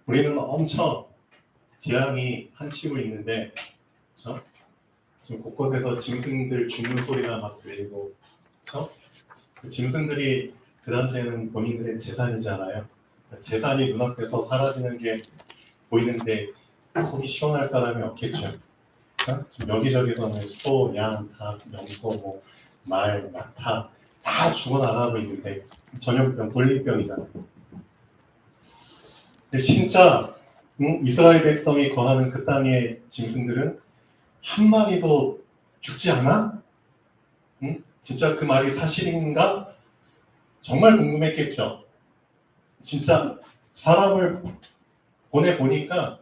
우리는 엄청 재앙이 한치고 있는데, 그렇죠? 지금 곳곳에서 짐승들 죽는 소리가 막 들리고, 그렇죠? 그 짐승들이 그 당시에는 본인들의 재산이잖아요. 그러니까 재산이 눈앞에서 사라지는 게 보이는데 속이 시원할 사람이 없겠죠. 그렇죠? 지금 여기저기서는 소, 양, 닭, 염소, 뭐, 말, 낙타 다 죽어나가고 있는데 전염병, 돌림병이잖아요. 근데 진짜 이스라엘 백성이 거하는 그 땅의 짐승들은 한 마리도 죽지 않아? 진짜 그 말이 사실인가? 정말 궁금했겠죠. 진짜 사람을 보내보니까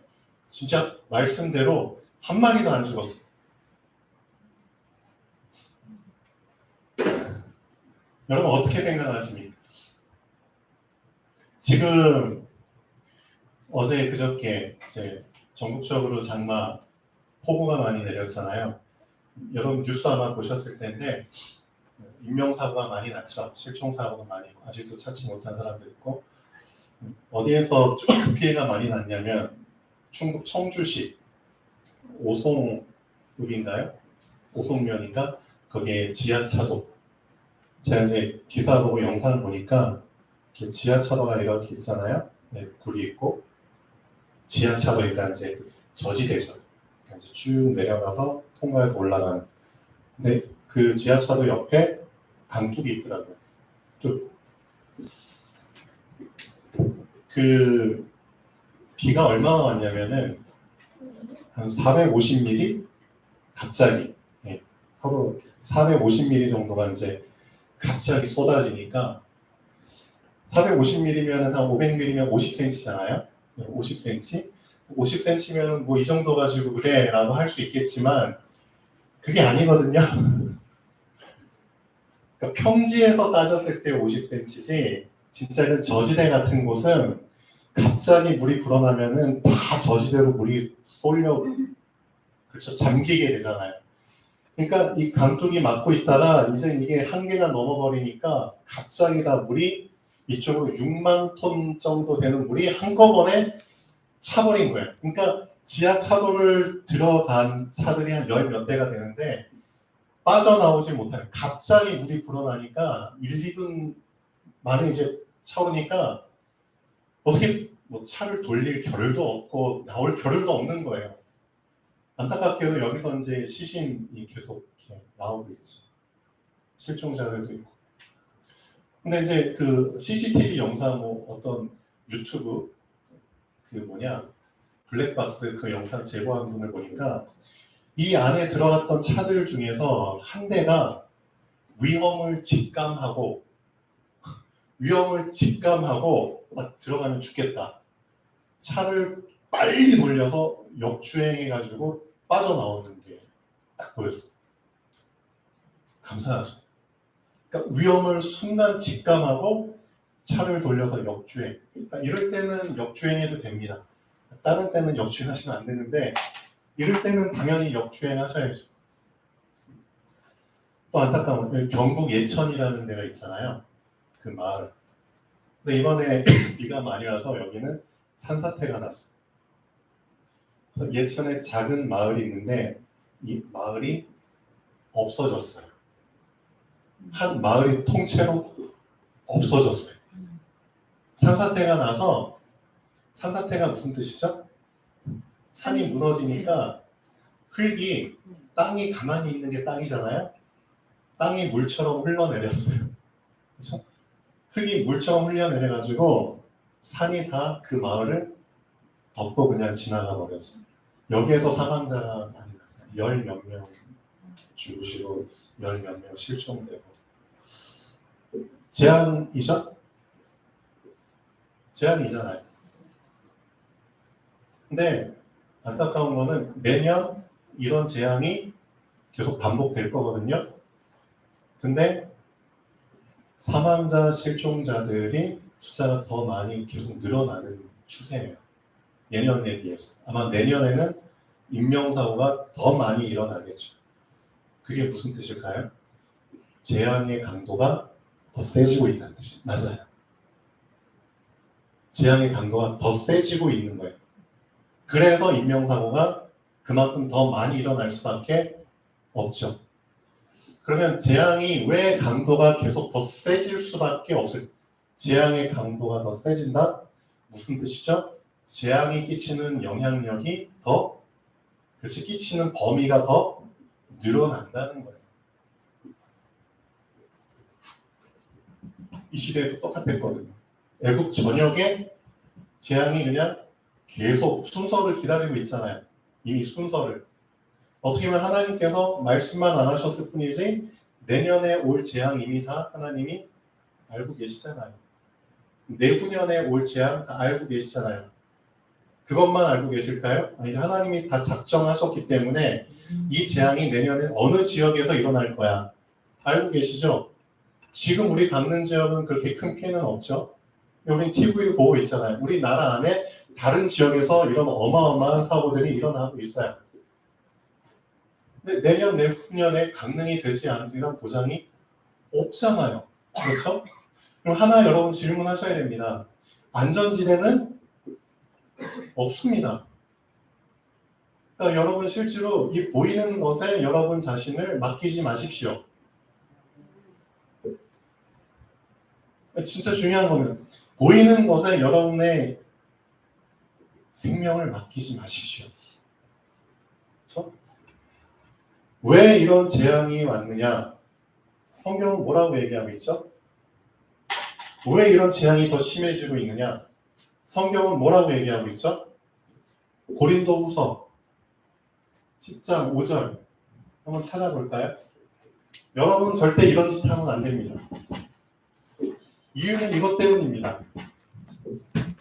진짜 말씀대로 한 마리도 안 죽었어. 여러분 어떻게 생각하십니까? 지금 어제 그저께 이제 전국적으로 장마 폭우가 많이 내렸잖아요. 여러분 뉴스 아마 보셨을 텐데 인명사고가 많이 났죠. 실종사고가 많이 있고 아직도 찾지 못한 사람들 있고 어디에서 좀 피해가 많이 났냐면 충북 청주시 오송읍인가요? 오송면인가? 거기에 지하차도. 제가 이제 기사 보고 영상 보니까 지하차도가 이렇게 있잖아요. 네, 굴이 있고 지하차도니까 이제 저지대죠. 그러니까 이제 쭉 내려가서 통과해서 올라가는. 근데 그 지하차도 옆에 강둑이 있더라고요. 그 비가 얼마나 왔냐면은 한 450mm 갑자기 하루 450mm 정도가 이제 갑자기 쏟아지니까 450mm면 한 500mm면 50cm잖아요. 50cm? 50cm면 뭐 이 정도 가지고 그래 라고 할 수 있겠지만 그게 아니거든요. 그러니까 평지에서 따졌을 때 50cm지 진짜는 저지대 같은 곳은 갑자기 물이 불어나면은 다 저지대로 물이 쏠려 그렇죠. 잠기게 되잖아요. 그러니까 이 강둑이 막고 있다가 이제 이게 한계가 넘어버리니까 갑자기 다 물이 이쪽으로 6만 톤 정도 되는 물이 한꺼번에 차버린 거예요. 그러니까 지하차도를 들어간 차들이 한 열 몇 대가 되는데 빠져나오지 못하는 갑자기 물이 불어나니까 1, 2분 만에 이제 차오르니까 어떻게 뭐 차를 돌릴 겨를도 없고 나올 겨를도 없는 거예요. 안타깝게도 여기서 이제 시신이 계속 이렇게 나오고 있죠. 실종자들도 있고. 근데 이제 그 CCTV 영상 뭐 어떤 유튜브 그 뭐냐 블랙박스 그 영상 제보한 분을 보니까 이 안에 들어갔던 차들 중에서 한 대가 위험을 직감하고 들어가면 죽겠다. 차를 빨리 돌려서 역주행해가지고 빠져나오는 게 딱 보였어요. 감사하죠. 그러니까 위험을 순간 직감하고 차를 돌려서 역주행. 그러니까 이럴 때는 역주행해도 됩니다. 다른 때는 역주행하시면 안 되는데 이럴 때는 당연히 역주행하셔야죠. 또 안타까운 건 경북 예천이라는 데가 있잖아요. 그 마을. 근데 이번에 비가 많이 와서 여기는 산사태가 났어요. 그래서 예천에 작은 마을이 있는데 이 마을이 없어졌어요. 한 마을이 통째로 없어졌어요. 산사태가 나서 산사태가 무슨 뜻이죠? 산이 무너지니까 흙이 땅이 가만히 있는 게 땅이잖아요. 땅이 물처럼 흘러내렸어요. 그렇죠? 흙이 물처럼 흘러내려가지고 산이 다 그 마을을 덮고 그냥 지나가 버렸어요. 여기에서 사망자가 많이 났어요. 열 몇 명 죽으시고 열 몇 명 실종되고. 재앙이죠? 재앙이잖아요. 근데 안타까운 거는 매년 이런 재앙이 계속 반복될 거거든요. 근데 사망자, 실종자들이 숫자가 더 많이 계속 늘어나는 추세예요. 예년에 비해서. 아마 내년에는 인명사고가 더 많이 일어나겠죠. 그게 무슨 뜻일까요? 재앙의 강도가 더 세지고 있다는 뜻이 맞아요. 재앙의 강도가 더 세지고 있는 거예요. 그래서 인명사고가 그만큼 더 많이 일어날 수밖에 없죠. 그러면 재앙이 왜 강도가 계속 더 세질 수밖에 없을? 재앙의 강도가 더 세진다? 무슨 뜻이죠? 재앙이 끼치는 영향력이 더, 그렇지, 끼치는 범위가 더 늘어난다는 거예요. 이 시대에도 똑같았거든요. 애국 전역에 재앙이 그냥 계속 순서를 기다리고 있잖아요. 이미 순서를. 어떻게 보면 하나님께서 말씀만 안 하셨을 뿐이지 내년에 올 재앙 이미 다 하나님이 알고 계시잖아요. 내후년에 올 재앙 다 알고 계시잖아요. 그것만 알고 계실까요? 아니, 하나님이 다 작정하셨기 때문에 이 재앙이 내년엔 어느 지역에서 일어날 거야. 알고 계시죠? 지금 우리 갖는 지역은 그렇게 큰 피해는 없죠. 우린 TV를 보고 있잖아요. 우리나라 안에 다른 지역에서 이런 어마어마한 사고들이 일어나고 있어요. 근데 내년, 내후년에 강릉이 되지 않으리란 보장이 없잖아요. 그렇죠? 그럼 하나 여러분 질문하셔야 됩니다. 안전지대는 없습니다. 그러니까 여러분 실제로 이 보이는 것에 여러분 자신을 맡기지 마십시오. 진짜 중요한 거는 보이는 것에 여러분의 생명을 맡기지 마십시오. 그렇죠? 왜 이런 재앙이 왔느냐? 성경은 뭐라고 얘기하고 있죠? 왜 이런 재앙이 더 심해지고 있느냐? 성경은 뭐라고 얘기하고 있죠? 고린도후서 10장 5절 한번 찾아볼까요? 여러분 절대 이런 짓 하면 안 됩니다. 이유는 이것 때문입니다.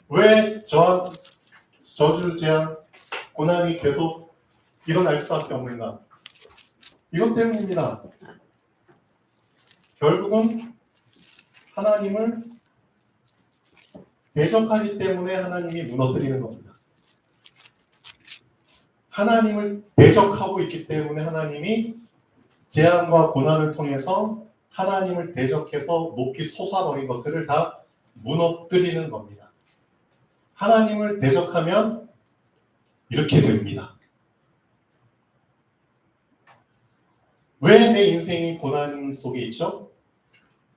왜 저주 재앙, 고난이 계속 일어날 수밖에 없는가? 이것 때문입니다. 결국은 하나님을 대적하기 때문에 하나님이 무너뜨리는 겁니다. 하나님을 대적하고 있기 때문에 하나님이 재앙과 고난을 통해서 하나님을 대적해서 높이 솟아버린 것들을 다 무너뜨리는 겁니다. 하나님을 대적하면 이렇게 됩니다. 왜 내 인생이 고난 속에 있죠?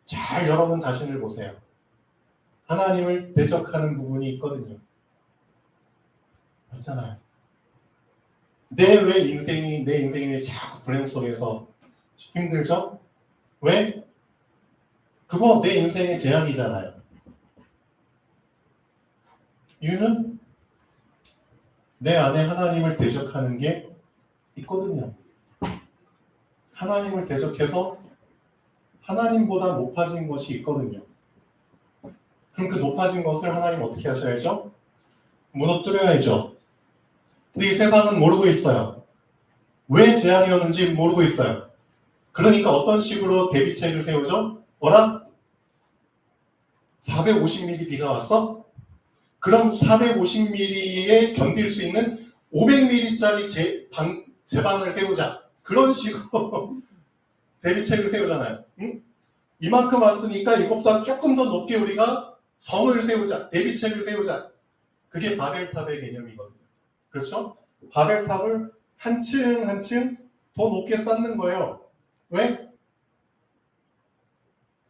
잘 여러분 자신을 보세요. 하나님을 대적하는 부분이 있거든요. 맞잖아요. 내 인생이 왜 자꾸 불행 속에서 힘들죠? 왜? 그거 내 인생의 재앙이잖아요. 이유는 내 안에 하나님을 대적하는 게 있거든요. 하나님을 대적해서 하나님보다 높아진 것이 있거든요. 그럼 그 높아진 것을 하나님 어떻게 하셔야죠? 무너뜨려야죠. 근데 이 세상은 모르고 있어요. 왜 재앙이었는지 모르고 있어요. 그러니까 어떤 식으로 대비책을 세우죠? 어라? 450mm 비가 왔어? 그럼 450mm에 견딜 수 있는 500mm짜리 제방을 세우자. 그런 식으로 대비책을 세우잖아요. 응? 이만큼 왔으니까 이것보다 조금 더 높게 우리가 성을 세우자. 대비책을 세우자. 그게 바벨탑의 개념이거든요. 그렇죠? 바벨탑을 한 층 한 층 더 높게 쌓는 거예요. 왜?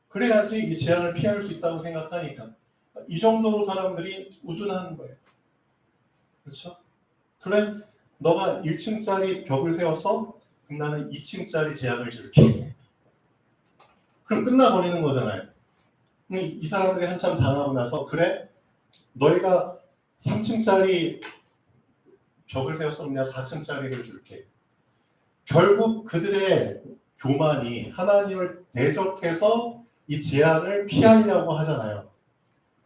그래야지 이 재앙을 피할 수 있다고 생각하니까. 이 정도로 사람들이 우둔하는 거예요. 그렇죠? 그래, 너가 1층짜리 벽을 세웠어? 그럼 나는 2층짜리 재앙을 줄게. 그럼 끝나버리는 거잖아요. 이 사람들이 한참 당하고 나서 그래? 너희가 3층짜리 벽을 세웠어? 그럼 내가 4층짜리를 줄게. 결국 그들의 교만이 하나님을 대적해서 이 재앙을 피하려고 하잖아요.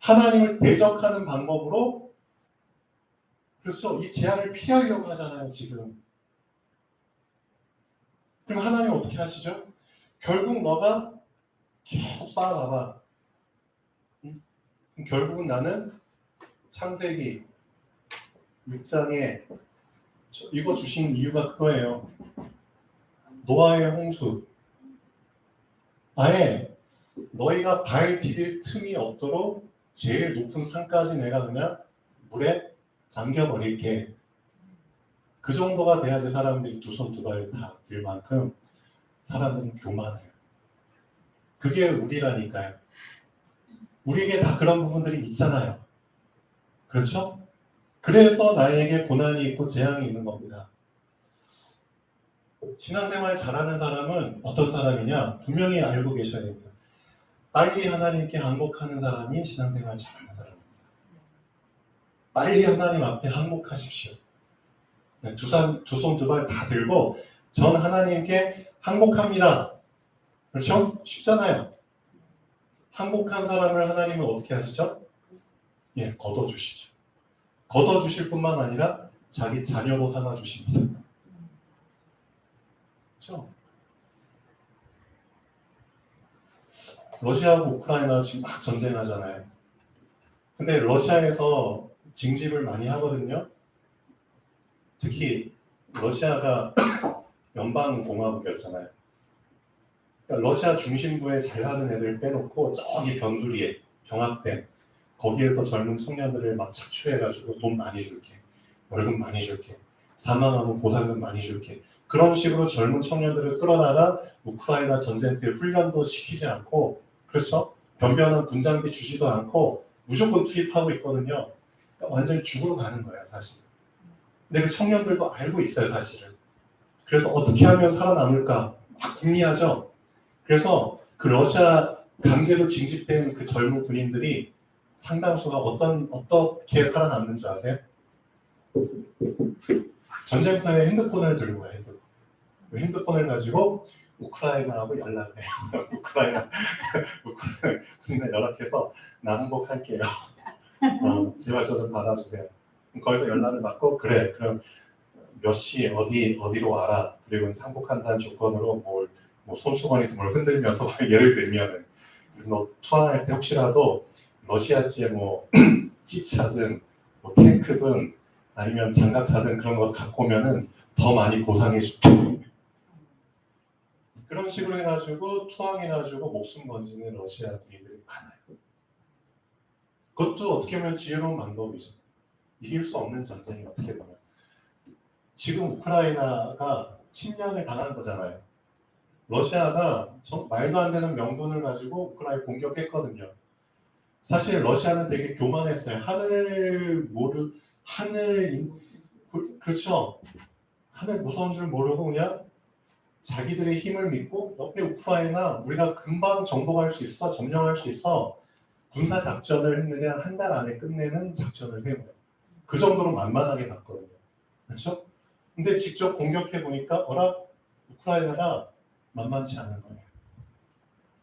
하나님을 대적하는 방법으로 그래서 이 재앙을 피하려고 하잖아요, 지금. 그럼 하나님 어떻게 하시죠? 결국 너가 계속 쌓아가봐. 결국은 나는 창세기 6장에 이거 주신 이유가 그거예요. 노아의 홍수. 아예 너희가 발 디딜 틈이 없도록 제일 높은 산까지 내가 그냥 물에 잠겨버릴게. 그 정도가 돼야지 사람들이 두 손 두 발 다 들 만큼 사람들은 교만해요. 그게 우리라니까요. 우리에게 다 그런 부분들이 있잖아요. 그렇죠? 그래서 나에게 고난이 있고 재앙이 있는 겁니다. 신앙생활 잘하는 사람은 어떤 사람이냐? 분명히 알고 계셔야 됩니다. 빨리 하나님께 항복하는 사람이 신앙생활 잘하는 사람입니다. 빨리 하나님 앞에 항복하십시오. 두 손 두 발 다 들고 전 하나님께 항복합니다. 그렇죠? 쉽잖아요. 항복한 사람을 하나님은 어떻게 하시죠? 예, 걷어주시죠. 걷어주실 뿐만 아니라 자기 자녀로 삼아주십니다. 그렇죠? 러시아하고 우크라이나 지금 막 전쟁하잖아요. 근데 러시아에서 징집을 많이 하거든요. 특히 러시아가 연방공화국이었잖아요. 그러니까 러시아 중심부에 잘하는 애들 빼놓고 저기 변두리에 병합된 거기에서 젊은 청년들을 막 착취해가지고 돈 많이 줄게, 월급 많이 줄게, 사망하면 보상금 많이 줄게. 그런 식으로 젊은 청년들을 끌어다가 우크라이나 전쟁 때 훈련도 시키지 않고, 그렇죠? 변변한 군장비 주지도 않고 무조건 투입하고 있거든요. 그러니까 완전히 죽으러 가는 거예요, 사실. 근데 그 청년들도 알고 있어요, 사실은. 그래서 어떻게 하면 살아남을까? 막 궁리하죠. 그래서 그 러시아 강제로 징집된 그 젊은 군인들이 상당수가 어떻게 살아남는 줄 아세요? 전쟁터에 핸드폰을 들고 가요. 핸드폰을 가지고 우크라이나하고 연락을 해요. 우크라이나 군인에 연락해서 나 항복할게요. 제발 저 좀 받아주세요. 거기서 연락을 받고 그래 그럼 몇 시 어디로 와라. 그리고 이제 항복한다는 조건으로 뭐 손수건이든 뭘 흔들면서 예를 들면은 너 투항할 때 혹시라도 러시아제 뭐 찝차든 뭐 탱크든 아니면 장갑차든 그런 거 갖고 오면은 더 많이 보상해 줄게. 그런 식으로 해가지고 투항해가지고 목숨 건지는 러시아 군인들이 많아요. 그것도 어떻게 보면 지혜로운 방법이죠. 이길 수 없는 전쟁이 어떻게 보면. 지금 우크라이나가 침략을 당한 거잖아요. 러시아가 말도 안 되는 명분을 가지고 우크라이나 공격했거든요. 사실 러시아는 되게 교만했어요. 그렇죠. 하늘 무서운 줄 모르고 그냥 자기들의 힘을 믿고 옆에 우크라이나 우리가 금방 정복할 수 있어, 점령할 수 있어. 군사 작전을 했는데 한 달 안에 끝내는 작전을 세워요. 그 정도로 만만하게 봤거든요. 그렇죠? 근데 직접 공격해 보니까 우크라이나가 만만치 않은 거예요.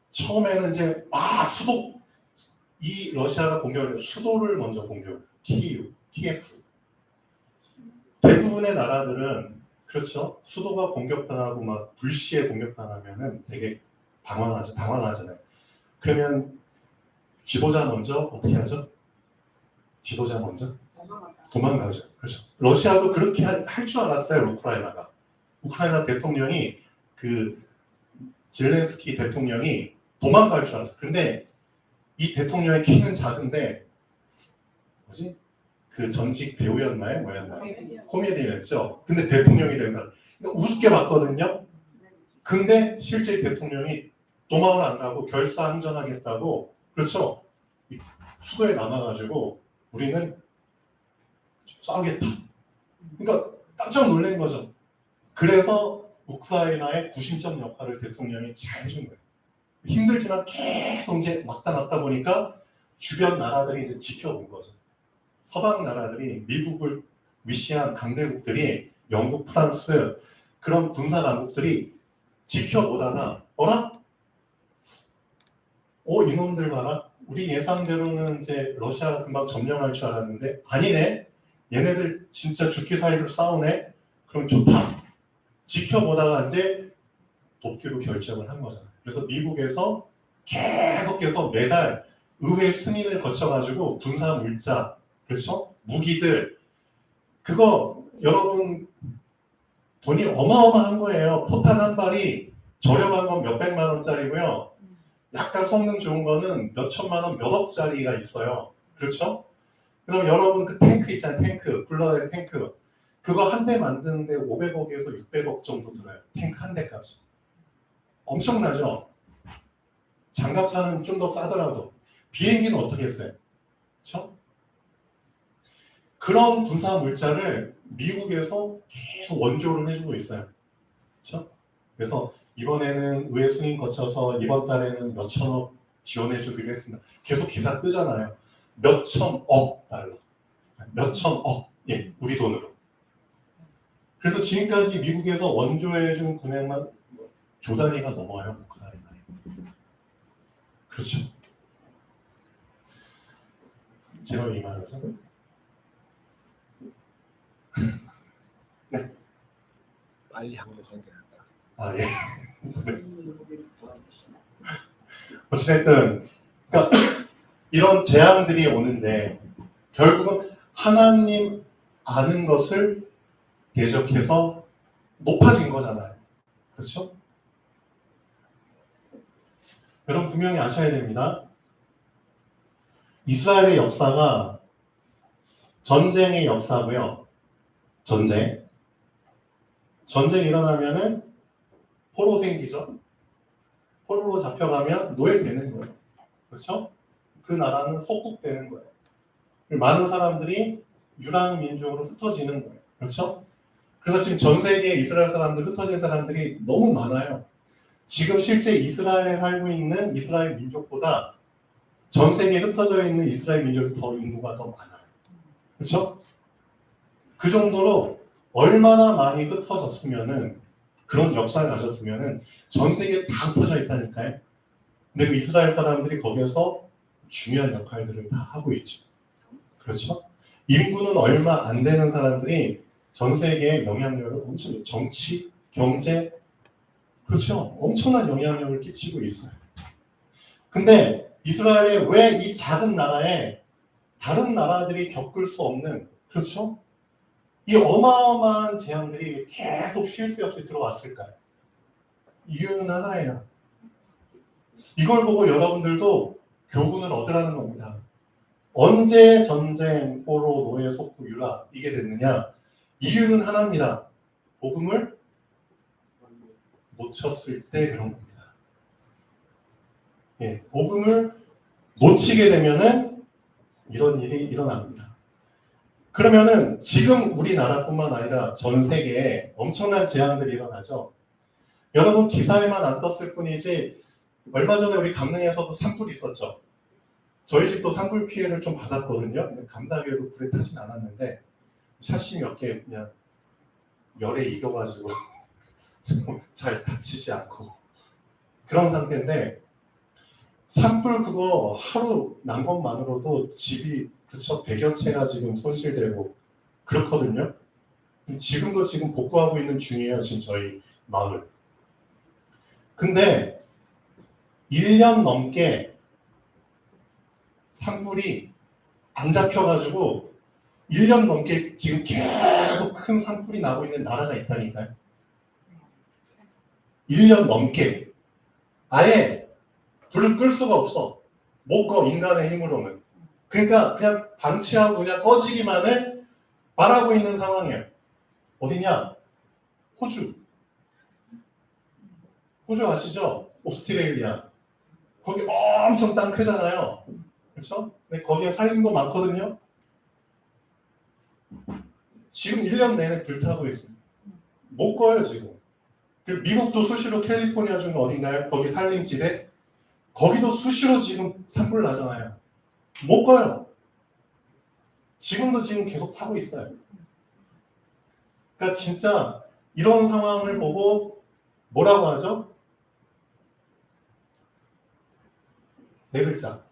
처음에는 이제 이 러시아가 공격을 수도를 먼저 키예프. 대부분의 나라들은 그렇죠. 수도가 공격당하고 막 불시에 공격당하면은 되게 당황하잖아요. 그러면 지도자 먼저 어떻게 하죠? 지도자 먼저 도망가죠. 그렇죠. 러시아도 그렇게 할 줄 알았어요. 우크라이나 대통령이 그 젤렌스키 대통령이 도망갈 줄 알았어요. 근데 이 대통령의 키는 작은데 그 전직 배우였나요? 뭐였나요? 코미디언이었죠. 근데 대통령이 된 사람. 우습게 봤거든요. 근데 실제 대통령이 도망을 안 가고 결사항전하겠다고 그렇죠. 수도에 남아가지고 우리는 싸우겠다. 그러니까 깜짝 놀란 거죠. 그래서 우크라이나의 구심점 역할을 대통령이 잘 해준 거예요. 힘들지만 계속 이제 막다 보니까 주변 나라들이 이제 지켜본 거죠. 서방 나라들이 미국을 위시한 강대국들이 영국, 프랑스 그런 군사 강국들이 지켜보다가 이놈들 봐라. 우리 예상대로는 이제 러시아가 금방 점령할 줄 알았는데 아니네. 얘네들 진짜 죽기 살기로 싸우네. 그럼 좋다. 지켜보다가 이제 돕기로 결정을 한 거잖아요. 그래서 미국에서 계속해서 매달 의회 승인을 거쳐가지고 군사 물자, 그렇죠? 무기들 그거 여러분 돈이 어마어마한 거예요. 포탄 한 발이 저렴한 건 몇백만 원짜리고요. 약간 성능 좋은 거는 몇 천만 원, 몇 억짜리가 있어요. 그렇죠? 그럼 여러분 그 탱크 있잖아요. 탱크, 굴러다니는 탱크. 그거 한 대 만드는데 500억에서 600억 정도 들어요. 탱크 한 대까지. 엄청나죠? 장갑차는 좀 더 싸더라도. 비행기는 어떻게 했어요? 그렇죠? 그런 군사 물자를 미국에서 계속 원조를 해주고 있어요. 그렇죠? 그래서 이번에는 의회 승인 거쳐서 이번 달에는 몇 천억 지원해주기로 했습니다. 계속 기사 뜨잖아요. 몇 천억 달러. 몇 천억. 예, 우리 돈으로. 그래서 지금까지 미국에서 원조해준 금액만 조 단위가 넘어요. 우크라이나에. 그렇죠. 제가 이 말하죠. 네. 빨리 한국 선택한다. 아 예. 네. 어찌됐든 그러니까 이런 재앙들이 오는데 결국은 하나님 아는 것을 대적해서 높아진 거잖아요. 그렇죠? 여러분 분명히 아셔야 됩니다. 이스라엘의 역사가 전쟁의 역사고요. 전쟁 일어나면은 포로 생기죠. 포로로 잡혀가면 노예되는 거예요. 그렇죠? 그 나라는 속국되는 거예요. 많은 사람들이 유랑 민족으로 흩어지는 거예요. 그렇죠? 그래서 지금 전 세계에 이스라엘 사람들, 흩어진 사람들이 너무 많아요. 지금 실제 이스라엘에 살고 있는 이스라엘 민족보다 전 세계에 흩어져 있는 이스라엘 민족이 더 인구가 더 많아요. 그렇죠? 그 정도로 얼마나 많이 흩어졌으면은 그런 역사를 가졌으면은 전 세계에 다 흩어져 있다니까요. 근데 그 이스라엘 사람들이 거기에서 중요한 역할들을 다 하고 있죠. 그렇죠? 인구는 얼마 안 되는 사람들이 전 세계에 영향력을 엄청, 정치, 경제, 그렇죠? 엄청난 영향력을 끼치고 있어요. 근데 이스라엘이 왜 이 작은 나라에 다른 나라들이 겪을 수 없는, 그렇죠? 이 어마어마한 재앙들이 계속 쉴 새 없이 들어왔을까요? 이유는 하나예요. 이걸 보고 여러분들도 교훈을 얻으라는 겁니다. 언제 전쟁, 포로, 노예, 속국, 유라 이게 됐느냐? 이유는 하나입니다. 복음을 놓쳤을 때 그런 겁니다. 예, 복음을 놓치게 되면은 이런 일이 일어납니다. 그러면은 지금 우리나라뿐만 아니라 전 세계에 엄청난 재앙들이 일어나죠. 여러분 기사에만 안 떴을 뿐이지 얼마 전에 우리 강릉에서도 산불이 있었죠. 저희 집도 산불 피해를 좀 받았거든요. 감사하게도 불에 타진 않았는데 샷시 몇 개 그냥 열에 익어가지고 잘 다치지 않고 그런 상태인데 산불 그거 하루 난 것만으로도 집이 그렇죠 100여 채가 지금 손실되고 그렇거든요. 지금도 지금 복구하고 있는 중이에요. 지금 저희 마을. 근데 1년 넘게 산불이 안 잡혀가지고 1년 넘게 지금 계속 큰 산불이 나고 있는 나라가 있다니까요. 1년 넘게 아예 불을 끌 수가 없어. 못 꺼, 인간의 힘으로는. 그러니까 그냥 방치하고 그냥 꺼지기만을 바라고 있는 상황이에요. 어디냐? 호주. 호주 아시죠? 오스트레일리아. 거기 엄청 땅 크잖아요. 그렇죠? 근데 거기에 살림도 많거든요. 지금 1년 내내 불타고 있어요. 못 꺼요 지금. 그리고 미국도 수시로 캘리포니아 중 어딘가요? 거기 산림지대? 거기도 수시로 지금 산불 나잖아요. 못 꺼요. 지금도 지금 계속 타고 있어요. 그러니까 진짜 이런 상황을 보고 뭐라고 하죠? 네 글자.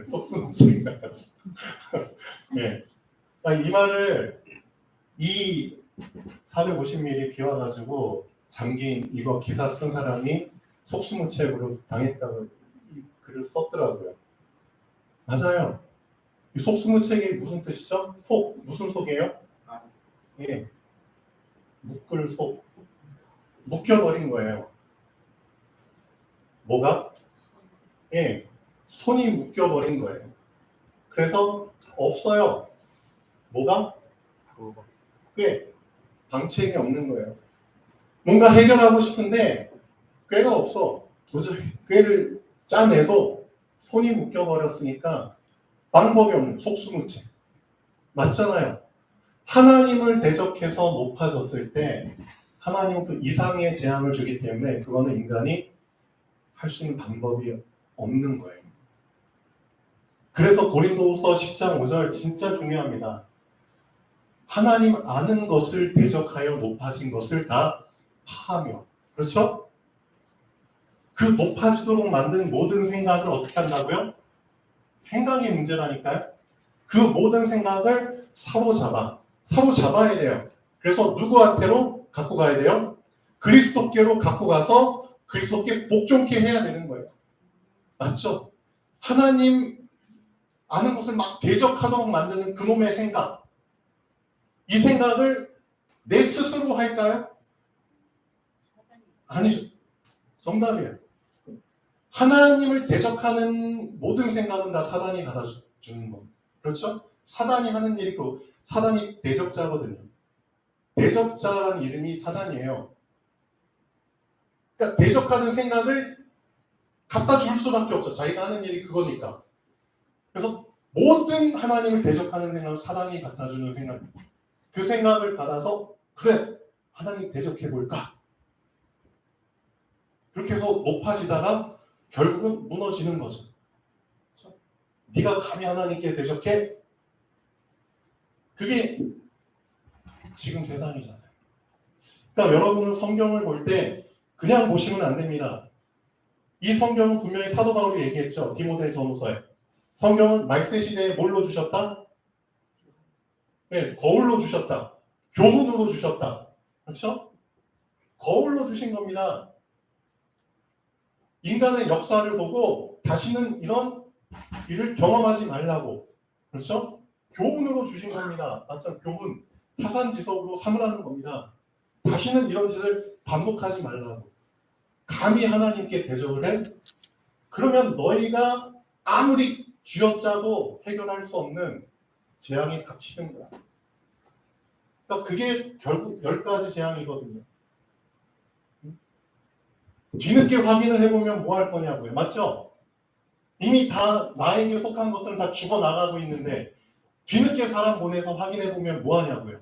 속수무책인 네. 이 말을 이 450mm 비 와가지고 잠긴 이거 기사 쓴 사람이 속수무책으로 당했다고 이 글을 썼더라고요. 맞아요. 이 속수무책이 무슨 뜻이죠? 속 무슨 속이에요? 예, 묶을 속 묶여버린 거예요. 뭐가? 예, 손이 묶여버린 거예요. 그래서 없어요. 뭐가? 방법. 꽤 방책이 없는 거예요. 뭔가 해결하고 싶은데 꾀가 없어. 도저히 꾀를 짜내도 손이 묶여버렸으니까 방법이 없는 속수무책. 맞잖아요. 하나님을 대적해서 높아졌을 때 하나님은 그 이상의 재앙을 주기 때문에 그거는 인간이 할 수 있는 방법이 없는 거예요. 그래서 고린도후서 10장 5절 진짜 중요합니다. 하나님 아는 것을 대적하여 높아진 것을 다 파하며. 그렇죠? 그 높아지도록 만든 모든 생각을 어떻게 한다고요? 생각이 문제라니까요. 그 모든 생각을 사로잡아야 돼요. 그래서 누구한테로 갖고 가야 돼요? 그리스도께로 갖고 가서 그리스도께 복종케 해야 되는 거예요. 맞죠? 하나님 아는 것을 막 대적하도록 만드는 그놈의 생각. 이 생각을 내 스스로 할까요? 아니죠. 정답이에요. 하나님을 대적하는 모든 생각은 다 사단이 받아주는 겁니다. 그렇죠? 사단이 하는 일이 사단이 대적자거든요. 대적자라는 이름이 사단이에요. 그러니까 대적하는 생각을 갖다 줄 수밖에 없어. 자기가 하는 일이 그거니까. 그래서 모든 하나님을 대적하는 생각을 사단이 갖다 주는 생각입니다. 그 생각을 받아서 그래 하나님 대적해볼까? 그렇게 해서 높아지다가 결국은 무너지는 거죠. 그렇죠? 네가 감히 하나님께 대적해? 그게 지금 세상이잖아요. 그러니까 여러분은 성경을 볼 때 그냥 보시면 안 됩니다. 이 성경은 분명히 사도 바울이 얘기했죠. 디모데전서에. 성경은 말세 시대에 뭘로 주셨다? 네, 거울로 주셨다. 교훈으로 주셨다. 그렇죠? 거울로 주신 겁니다. 인간의 역사를 보고 다시는 이런 일을 경험하지 말라고. 그렇죠? 교훈으로 주신 겁니다. 맞죠? 교훈. 타산지석으로 삼으라는 겁니다. 다시는 이런 짓을 반복하지 말라고. 감히 하나님께 대적을 해? 그러면 너희가 아무리 쥐어짜도 해결할 수 없는 재앙이 닥치는 거야. 그러니까 그게 결국 10가지 재앙이거든요. 뒤늦게 확인을 해보면 뭐 할 거냐고요. 맞죠? 이미 다 나에게 속한 것들은 다 죽어나가고 있는데 뒤늦게 사람 보내서 확인해보면 뭐 하냐고요.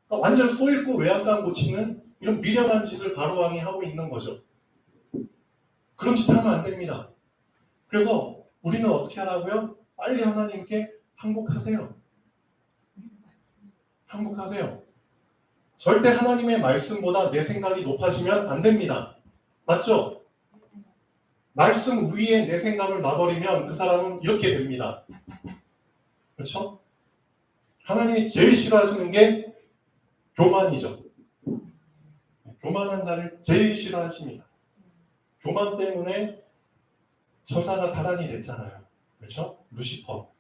그러니까 완전 소잃고 외양간 고치는 이런 미련한 짓을 바로왕이 하고 있는 거죠. 그런 짓 하면 안 됩니다. 그래서 우리는 어떻게 하라고요? 빨리 하나님께 항복하세요. 항복하세요. 절대 하나님의 말씀보다 내 생각이 높아지면 안 됩니다. 맞죠? 말씀 위에 내 생각을 놔버리면 그 사람은 이렇게 됩니다. 그렇죠? 하나님이 제일 싫어하시는 게 교만이죠. 교만한 자를 제일 싫어하십니다. 교만 때문에 천사가 사단이 됐잖아요. 그렇죠? 루시퍼.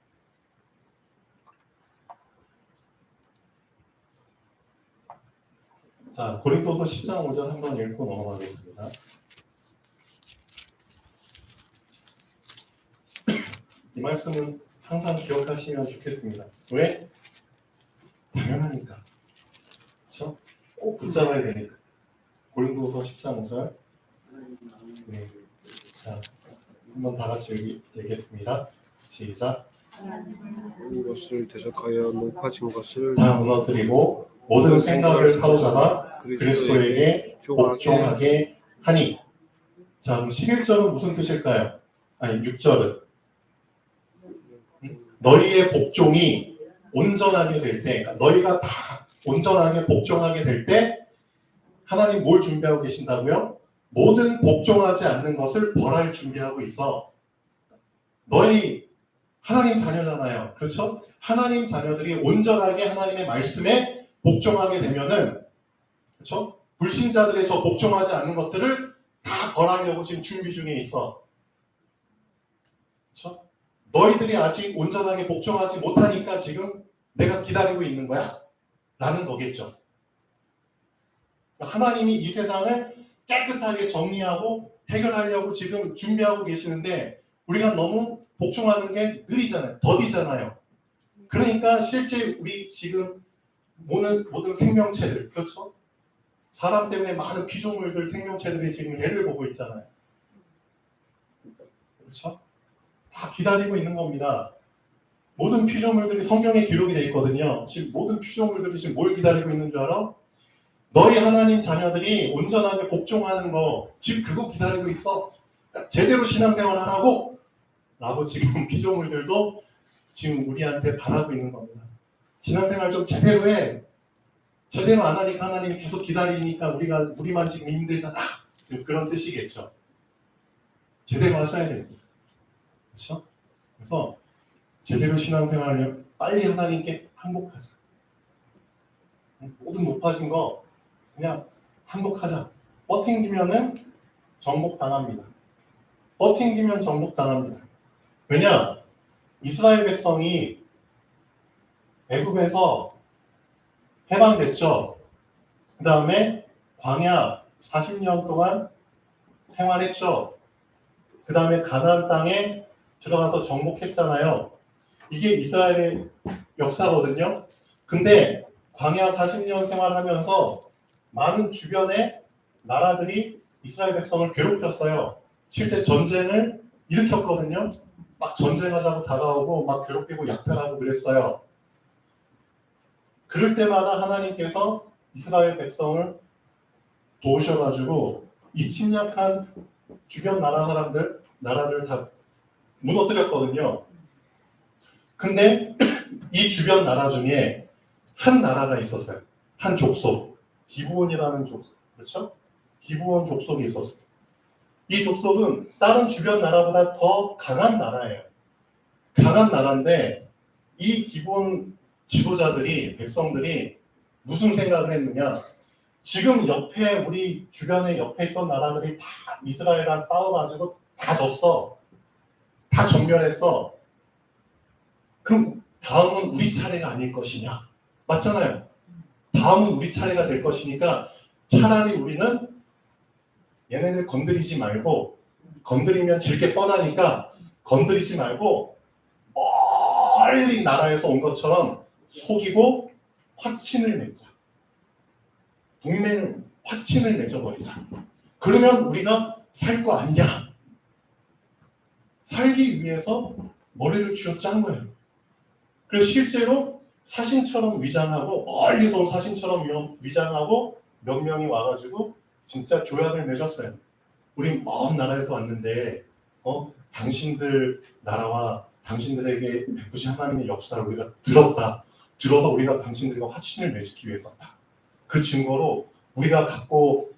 자, 고린도서 10장 5절 한번 읽고 넘어가겠습니다. 이 말씀은 항상 기억하시면 좋겠습니다. 왜? 당연하니까. 그렇죠? 꼭 붙잡아야 되니까. 고린도서 10장 5절. 네. 자, 한번 다 같이 읽겠습니다. 시작. 모든 것을 대적하여 높아진 것을 다 무너뜨리고 모든 생각을 사로잡아 그리스도에게 복종하게 하니. 자, 그럼 11절은 무슨 뜻일까요? 아니, 6절은 너희의 복종이 온전하게 될 때, 그러니까 너희가 다 온전하게 복종하게 될 때 하나님 뭘 준비하고 계신다고요? 모든 복종하지 않는 것을 벌할 준비하고 있어. 너희 하나님 자녀잖아요. 그렇죠? 하나님 자녀들이 온전하게 하나님의 말씀에 복종하게 되면은, 그렇죠? 불신자들의 저 복종하지 않는 것들을 다 벌하려고 지금 준비 중에 있어. 그렇죠? 너희들이 아직 온전하게 복종하지 못하니까 지금 내가 기다리고 있는 거야. 라는 거겠죠. 하나님이 이 세상을 깨끗하게 정리하고 해결하려고 지금 준비하고 계시는데 우리가 너무 복종하는 게 느리잖아요. 더디잖아요. 그러니까 실제 우리 지금 모든 생명체들, 그렇죠? 사람 때문에 많은 피조물들, 생명체들이 지금 해를 보고 있잖아요. 그렇죠? 다 기다리고 있는 겁니다. 모든 피조물들이 성경에 기록이 되어 있거든요. 지금 모든 피조물들이 지금 뭘 기다리고 있는 줄 알아? 너희 하나님 자녀들이 온전하게 복종하는 거 지금 그거 기다리고 있어. 그러니까 제대로 신앙생활 하라고 라고 지금 피조물들도 지금 우리한테 바라고 있는 겁니다. 신앙생활 좀 제대로 해. 제대로 안 하니까 하나님이 계속 기다리니까 우리만 지금 힘들잖아. 그런 뜻이겠죠. 제대로 하셔야 됩니다. 그렇죠? 그래서 제대로 신앙생활을 빨리 하나님께 항복하자. 모든 높아진 거 그냥 항복하자. 버팅기면은 정복당합니다. 버팅기면 정복당합니다. 왜냐? 이스라엘 백성이 애굽에서 해방됐죠. 그 다음에 광야 40년 동안 생활했죠. 그 다음에 가나안 땅에 들어가서 정복했잖아요. 이게 이스라엘의 역사거든요. 근데 광야 40년 생활하면서 많은 주변의 나라들이 이스라엘 백성을 괴롭혔어요. 실제 전쟁을 일으켰거든요. 막 전쟁하자고 다가오고 막 괴롭히고 약탈하고 그랬어요. 그럴 때마다 하나님께서 이스라엘 백성을 도우셔가지고 이 침략한 주변 나라들 다 무너뜨렸거든요. 근데 이 주변 나라 중에 한 나라가 있었어요. 한 족속, 기브온이라는 족속, 그렇죠? 기브온 족속이 있었어요. 이 족속은 다른 주변 나라보다 더 강한 나라예요. 강한 나라인데 이 기브온 지도자들이, 백성들이 무슨 생각을 했느냐? 지금 옆에 우리 주변에 옆에 있던 나라들이 다 이스라엘랑 싸워가지고 다 졌어. 다 전멸했어. 그럼 다음은 우리 차례가 아닐 것이냐? 맞잖아요. 다음은 우리 차례가 될 것이니까 차라리 우리는 얘네들 건드리지 말고, 건드리면 질 게 뻔하니까 건드리지 말고 멀리 나라에서 온 것처럼 속이고 화친을 맺자. 동맹 화친을 맺어버리자. 그러면 우리가 살 거 아니냐? 살기 위해서 머리를 쥐어짠 거예요. 그래서 실제로 사신처럼 위장하고, 멀리서 온 사신처럼 위장하고 몇 명이 와가지고 진짜 조약을 맺었어요. 우리 먼 나라에서 왔는데 당신들 나라와 당신들에게 베푸신 하나님의 역사를 우리가 들어서 우리가 당신들과 화친을 맺기 위해서 왔다. 그 증거로 우리가 갖고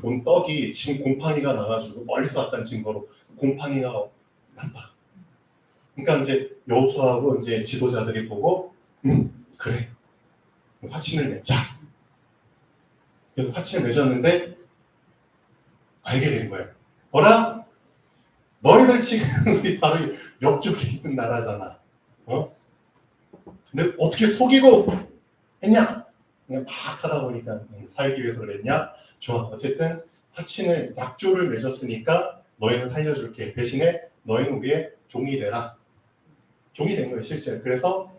온 떡이 지금 곰팡이가 나가지고 멀리서 왔다는 증거로 곰팡이가 났다. 그러니까 이제 여호수아하고 이제 지도자들이 보고 그래 화친을 맺자. 그래서 화친을 맺었는데 알게 된 거예요. 뭐라? 너희들 지금 우리 바로 옆쪽에 있는 나라잖아. 근데 어떻게 속이고 했냐? 그냥 막 하다 보니까 살기 위해서 그랬냐? 좋아. 어쨌든 화친을 약조를 맺었으니까 너희는 살려줄게. 대신에 너희는 우리의 종이 되라. 종이 된 거예요, 실제. 그래서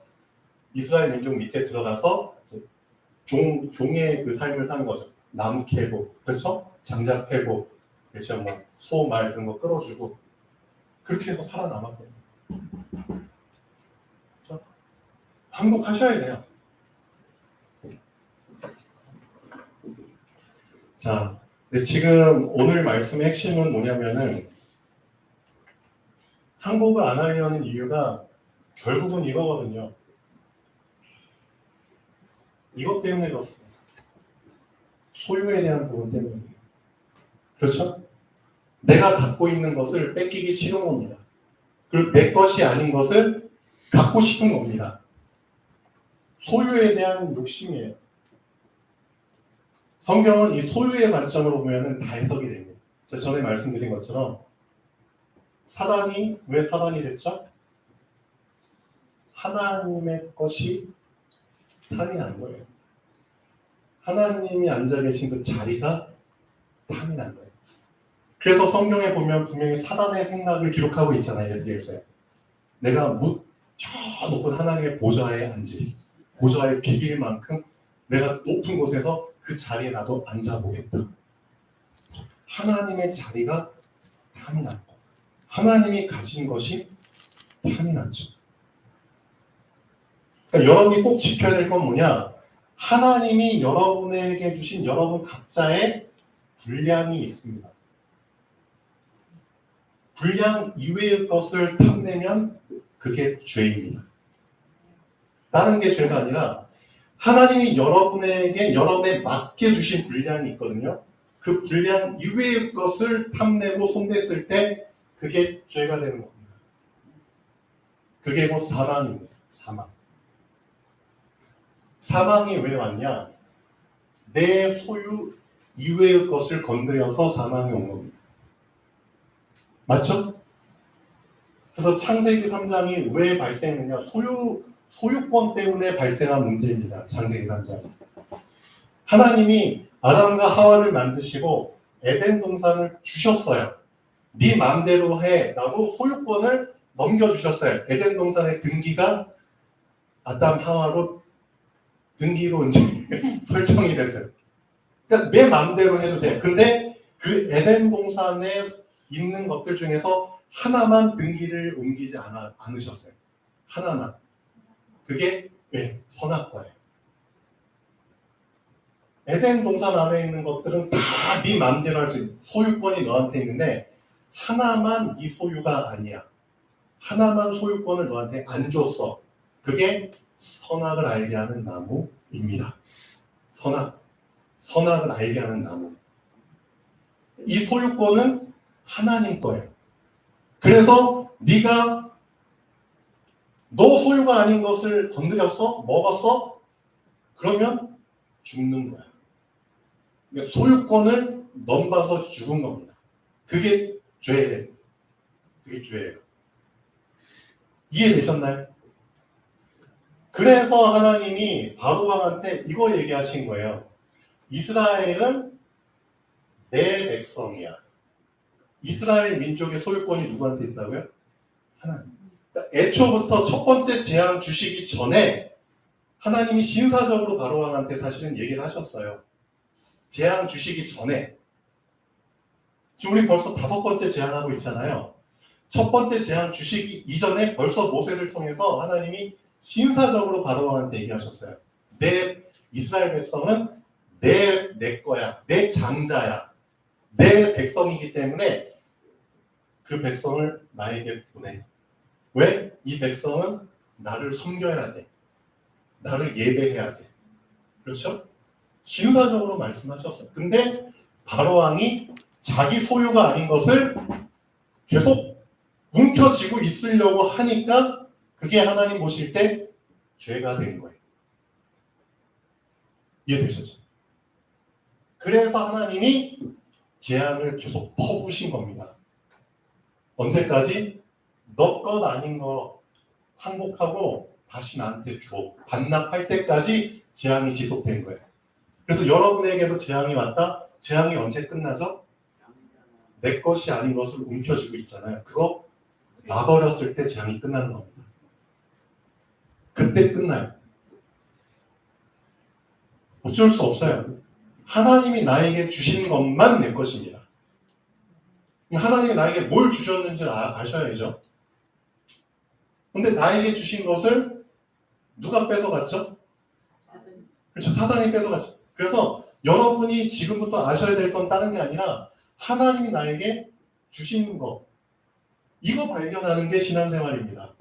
이스라엘 민족 밑에 들어가서 종의 그 삶을 사는 거죠. 나무 캐고, 그렇죠? 장작 패고, 그렇죠? 뭐 소, 말 그런 거 끌어주고 그렇게 해서 살아남았거든요. 그렇죠? 항복하셔야 돼요. 자, 근데 지금 오늘 말씀의 핵심은 뭐냐면은 항복을 안 하려는 이유가 결국은 이거거든요. 이것 때문에 그렇습니다. 소유에 대한 부분 때문에. 그렇죠? 내가 갖고 있는 것을 뺏기기 싫은 겁니다. 그리고 내 것이 아닌 것을 갖고 싶은 겁니다. 소유에 대한 욕심이에요. 성경은 이 소유의 관점으로 보면 다 해석이 됩니다. 제가 전에 말씀드린 것처럼 사단이 왜 사단이 됐죠? 하나님의 것이 탐이 난 거예요. 하나님이 앉아 계신 그 자리가 탐이 난 거예요. 그래서 성경에 보면 분명히 사단의 생각을 기록하고 있잖아요. 에스겔서에. 내가 저 높은 하나님의 보좌에 앉으리. 보좌에 비길 만큼 내가 높은 곳에서 그 자리에 나도 앉아보겠다. 하나님의 자리가 탐이 났고 하나님이 가진 것이 탐이 났죠. 그러니까 여러분이 꼭 지켜야 될 건 뭐냐? 하나님이 여러분에게 주신 여러분 각자의 분량이 있습니다. 분량 이외의 것을 탐내면 그게 죄입니다. 다른 게 죄가 아니라 하나님이 여러분에게 여러분에 맞게 주신 분량이 있거든요. 그 분량 이외의 것을 탐내고 손댔을 때 그게 죄가 되는 겁니다. 그게 곧 사망입니다. 사망. 사망이 왜 왔냐? 내 소유 이외의 것을 건드려서 사망이 온 겁니다. 맞죠? 그래서 창세기 3장이 왜 발생했느냐? 소유권 때문에 발생한 문제입니다. 창세기 3장. 하나님이 아담과 하와를 만드시고 에덴 동산을 주셨어요. 네 마음대로 해 라고 소유권을 넘겨주셨어요. 에덴 동산의 등기가 아담 하와로 등기로 이제 설정이 됐어요. 그러니까 내 마음대로 해도 돼. 근데 그 에덴 동산에 있는 것들 중에서 하나만 등기를 옮기지 않으셨어요. 하나만. 그게 왜? 선악과예요. 에덴 동산 안에 있는 것들은 다 네 마음대로 할 수 있는 소유권이 너한테 있는데 하나만 네 소유가 아니야. 하나만 소유권을 너한테 안 줬어. 그게 선악을 알게 하는 나무입니다. 선악을 알게 하는 나무. 이 소유권은 하나님 거예요. 그래서 네가 너 소유가 아닌 것을 건드렸어? 먹었어? 그러면 죽는 거야. 그러니까 소유권을 넘봐서 죽은 겁니다. 그게 죄예요. 그게 죄예요. 이해되셨나요? 그래서 하나님이 바로왕한테 이거 얘기하신 거예요. 이스라엘은 내 백성이야. 이스라엘 민족의 소유권이 누구한테 있다고요? 하나님. 그러니까 애초부터 첫 번째 재앙 주시기 전에 하나님이 신사적으로 바로왕한테 사실은 얘기를 하셨어요. 재앙 주시기 전에. 지금 우리 벌써 5번째 재앙하고 있잖아요. 첫 번째 재앙 주시기 이전에 벌써 모세를 통해서 하나님이 신사적으로 바로왕한테 얘기하셨어요. 내 이스라엘 백성은 내 거야. 내 장자야. 내 백성이기 때문에 그 백성을 나에게 보내. 왜? 이 백성은 나를 섬겨야 돼. 나를 예배해야 돼. 그렇죠? 신사적으로 말씀하셨어요. 근데 바로왕이 자기 소유가 아닌 것을 계속 움켜쥐고 있으려고 하니까 그게 하나님 보실 때 죄가 된 거예요. 이해되셨죠? 그래서 하나님이 재앙을 계속 퍼부으신 겁니다. 언제까지? 너 것 아닌 거 항복하고 다시 나한테 줘. 반납할 때까지 재앙이 지속된 거예요. 그래서 여러분에게도 재앙이 왔다. 재앙이 언제 끝나죠? 내 것이 아닌 것을 움켜쥐고 있잖아요. 그거 놔버렸을 때 재앙이 끝나는 겁니다. 그때 끝나요. 어쩔 수 없어요. 하나님이 나에게 주신 것만 내 것입니다. 하나님이 나에게 뭘 주셨는지를 아셔야죠. 근데 나에게 주신 것을 누가 뺏어갔죠? 그렇죠. 사단이 뺏어갔죠. 그래서 여러분이 지금부터 아셔야 될 건 다른 게 아니라 하나님이 나에게 주신 것, 이거 발견하는 게 신앙생활입니다.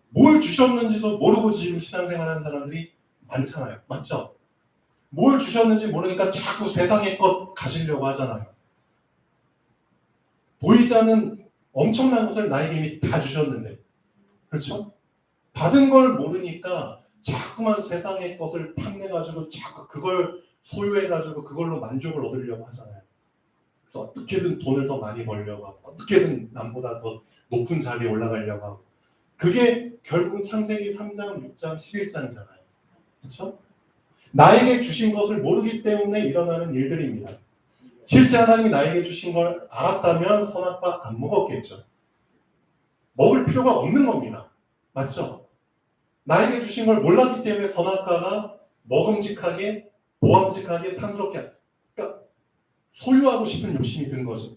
뭘 주셨는지도 모르고 지금 신앙생활하는 사람들이 많잖아요. 맞죠? 뭘 주셨는지 모르니까 자꾸 세상의 것 가지려고 하잖아요. 보이지 않는 엄청난 것을 나에게 이미 다 주셨는데, 그렇죠? 받은 걸 모르니까 자꾸만 세상의 것을 탐내가지고 자꾸 그걸 소유해가지고 그걸로 만족을 얻으려고 하잖아요. 그래서 어떻게든 돈을 더 많이 벌려고 하고 어떻게든 남보다 더 높은 자리에 올라가려고 하고 그게 결국 창세기 3장, 6장, 11장이잖아요. 그렇죠? 나에게 주신 것을 모르기 때문에 일어나는 일들입니다. 실제 하나님이 나에게 주신 걸 알았다면 선악과 안 먹었겠죠. 먹을 필요가 없는 겁니다. 맞죠? 나에게 주신 걸 몰랐기 때문에 선악과가 먹음직하게, 보암직하게, 탐스럽게, 그러니까 소유하고 싶은 욕심이 든 거죠.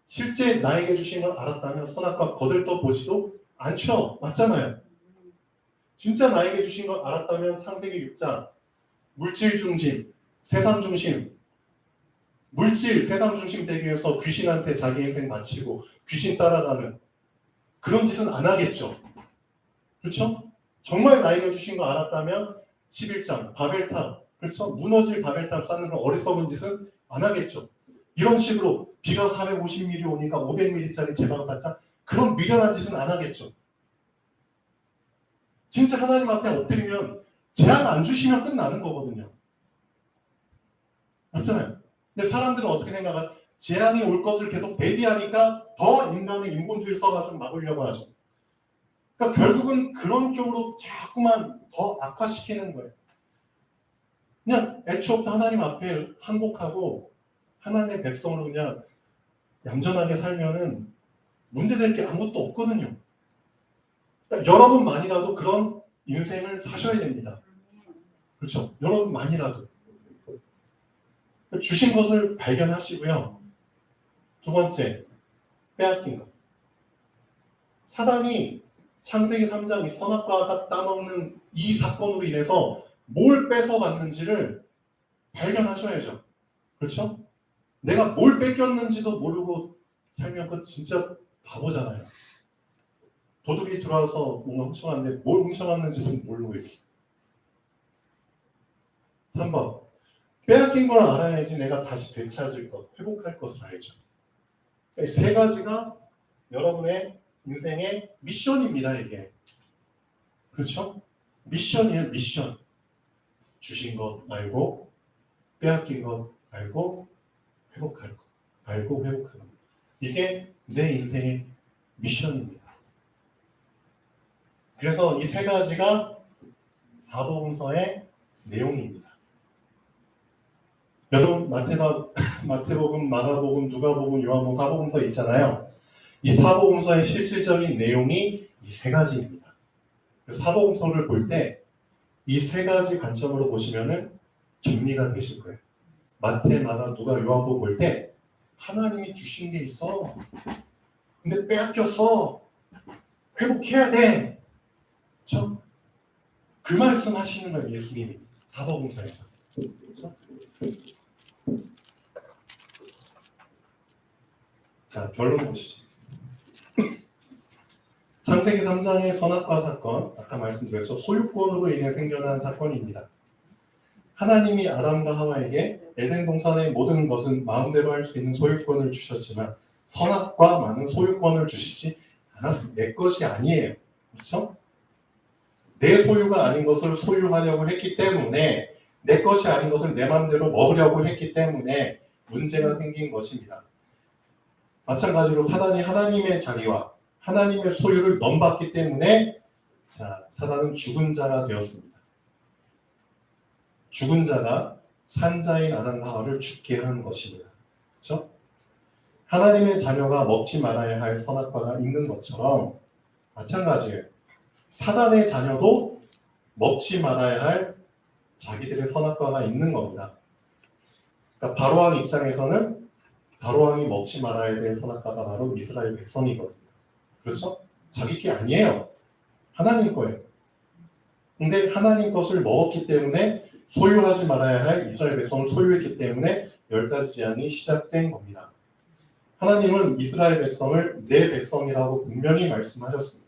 실제 나에게 주신 걸 알았다면 선악과 거들떠 보지도 않죠. 맞잖아요. 진짜 나에게 주신 걸 알았다면 창세기 6장 물질 중심, 세상 중심, 물질, 세상 중심 되기 위해서 귀신한테 자기 인생 바치고 귀신 따라가는 그런 짓은 안 하겠죠. 그렇죠? 정말 나에게 주신 거 알았다면 11장 바벨탑, 그렇죠? 무너질 바벨탑 쌓는 그런 어리석은 짓은 안 하겠죠. 이런 식으로 비가 450mm 오니까 500mm짜리 제방 쌓자 그런 미련한 짓은 안 하겠죠. 진짜 하나님 앞에 엎드리면 재앙 안 주시면 끝나는 거거든요. 맞잖아요. 근데 사람들은 어떻게 생각하죠? 재앙이 올 것을 계속 대비하니까 더 인간의 인본주의를 써가지고 막으려고 하죠. 그러니까 결국은 그런 쪽으로 자꾸만 더 악화시키는 거예요. 그냥 애초부터 하나님 앞에 항복하고 하나님의 백성으로 그냥 얌전하게 살면은 문제될 게 아무것도 없거든요. 그러니까 여러분만이라도 그런 인생을 사셔야 됩니다. 그렇죠? 여러분만이라도. 주신 것을 발견하시고요. 두 번째, 빼앗긴 것. 사단이 창세기 3장 이 선악과가 따먹는 이 사건으로 인해서 뭘 뺏어갔는지를 발견하셔야죠. 그렇죠? 내가 뭘 뺏겼는지도 모르고 살면 그건 진짜 바보잖아요. 도둑이 들어와서 뭔가 훔쳐갔는데 뭘 훔쳐갔는지도 모르고 있어. 3번. 빼앗긴 걸 알아야지 내가 다시 되찾을 것, 회복할 것을 알죠. 이 세 가지가 여러분의 인생의 미션입니다, 이게. 그렇죠? 미션이에요, 미션. 주신 것 알고, 빼앗긴 것 알고, 회복할 것 알고, 회복하는 것. 이게 내 인생의 미션입니다. 그래서 이 세 가지가 사복음서의 내용입니다. 여러분 마태복음, 마가복음, 누가복음, 요한복음, 사복음서 있잖아요. 이 사복음서의 실질적인 내용이 이 세 가지입니다. 사복음서를 볼 때 이 세 가지 관점으로 보시면은 정리가 되실 거예요. 마태, 마가, 누가, 요한복음 볼 때 하나님이 주신 게 있어. 근데 빼앗겼어. 회복해야 돼. 그렇죠? 그 말씀 하시는 거예요, 예수님이. 사복음서에서. 그렇죠? 자, 결론 보시죠. 창세기 3장의 선악과 사건, 아까 말씀드렸죠. 소유권으로 인해 생겨난 사건입니다. 하나님이 아담과 하와에게 에덴 동산의 모든 것은 마음대로 할 수 있는 소유권을 주셨지만 선악과 많은 소유권을 주시지 않았습니다. 내 것이 아니에요. 그렇죠? 내 소유가 아닌 것을 소유하려고 했기 때문에 내 것이 아닌 것을 내 마음대로 먹으려고 했기 때문에 문제가 생긴 것입니다. 마찬가지로 사단이 하나님의 자리와 하나님의 소유를 넘봤기 때문에 사단은 죽은 자가 되었습니다. 죽은 자가 산자인 아담과 하와를 죽게 한 것입니다. 그렇죠? 하나님의 자녀가 먹지 말아야 할 선악과가 있는 것처럼 마찬가지예요. 사단의 자녀도 먹지 말아야 할 자기들의 선악과가 있는 겁니다. 그러니까 바로왕 입장에서는 바로왕이 먹지 말아야 될 선악과가 바로 이스라엘 백성이거든요. 그렇죠? 자기 게 아니에요. 하나님 거예요. 근데 하나님 것을 먹었기 때문에 소유하지 말아야 할 이스라엘 백성을 소유했기 때문에 10가지 재앙이 시작된 겁니다. 하나님은 이스라엘 백성을 내 백성이라고 분명히 말씀하셨습니다.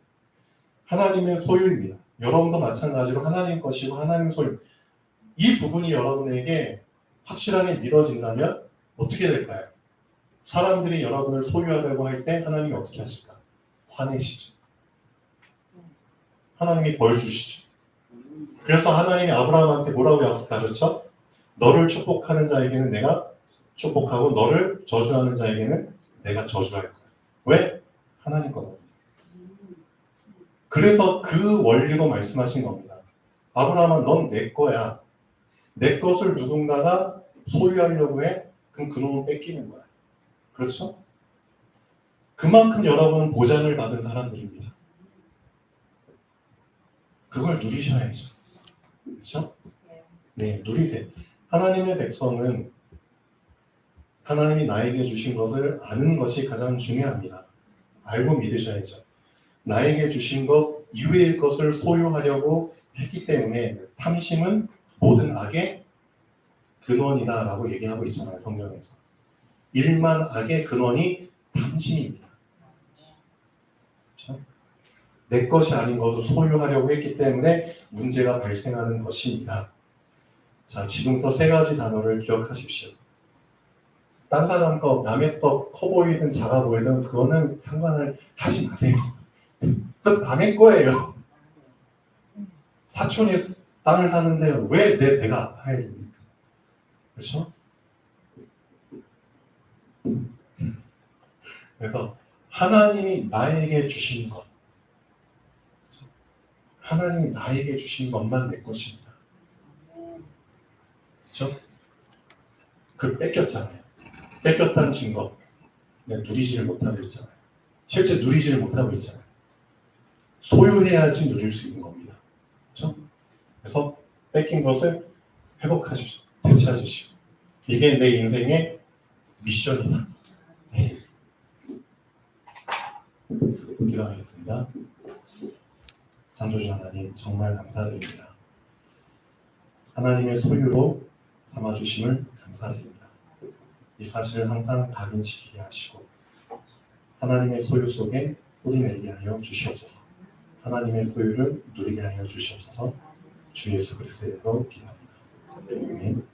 하나님의 소유입니다. 여러분도 마찬가지로 하나님 것이고 하나님 소유. 이 부분이 여러분에게 확실하게 믿어진다면 어떻게 될까요? 사람들이 여러분을 소유하려고 할 때 하나님이 어떻게 하실까? 화내시죠. 하나님이 벌 주시죠. 그래서 하나님이 아브라함한테 뭐라고 약속하셨죠? 너를 축복하는 자에게는 내가 축복하고 너를 저주하는 자에게는 내가 저주할 거야. 왜? 하나님 거거든요. 그래서 그 원리로 말씀하신 겁니다. 아브라함아 넌 내 거야. 내 것을 누군가가 소유하려고 해? 그럼 그놈은 뺏기는 거야. 그렇죠? 그만큼 여러분은 보장을 받은 사람들입니다. 그걸 누리셔야죠. 그렇죠? 네, 누리세요. 하나님의 백성은 하나님이 나에게 주신 것을 아는 것이 가장 중요합니다. 알고 믿으셔야죠. 나에게 주신 것 이외의 것을 소유하려고 했기 때문에 탐심은 모든 악의 근원이다라고 얘기하고 있잖아요, 성경에서. 일만 악의 근원이 탐심입니다. 그렇죠? 내 것이 아닌 것을 소유하려고 했기 때문에 문제가 발생하는 것입니다. 자, 지금부터 세 가지 단어를 기억하십시오. 딴 사람 거, 남의 떡 커 보이든 작아 보이든 그거는 상관을 하지 마세요. 그 남의 거예요. 사촌이 땅을 사는데 왜 내 배가 아파야 됩니까? 그렇죠? 그래서 하나님이 나에게 주신 것, 하나님이 나에게 주신 것만 내 것입니다. 그렇죠? 그걸 뺏겼잖아요. 뺏겼다는 증거. 그냥 누리지를 못하고 있잖아요. 실제 누리지를 못하고 있잖아요. 소유해야지 누릴 수 있는 겁니다. 그렇죠? 그래서 뺏긴 것을 회복하십시오. 되찾으시오. 이게 내 인생의 미션이다. 네. 기도하겠습니다. 창조주 하나님 정말 감사드립니다. 하나님의 소유로 삼아주심을 감사드립니다. 이 사실을 항상 각인시키게 하시고 하나님의 소유 속에 뿌리내리게 하여 주시옵소서. 하나님의 소유를 누리게 하여 주시옵소서. 주 예수 그리스도의 이름으로 기도합니다. 아멘.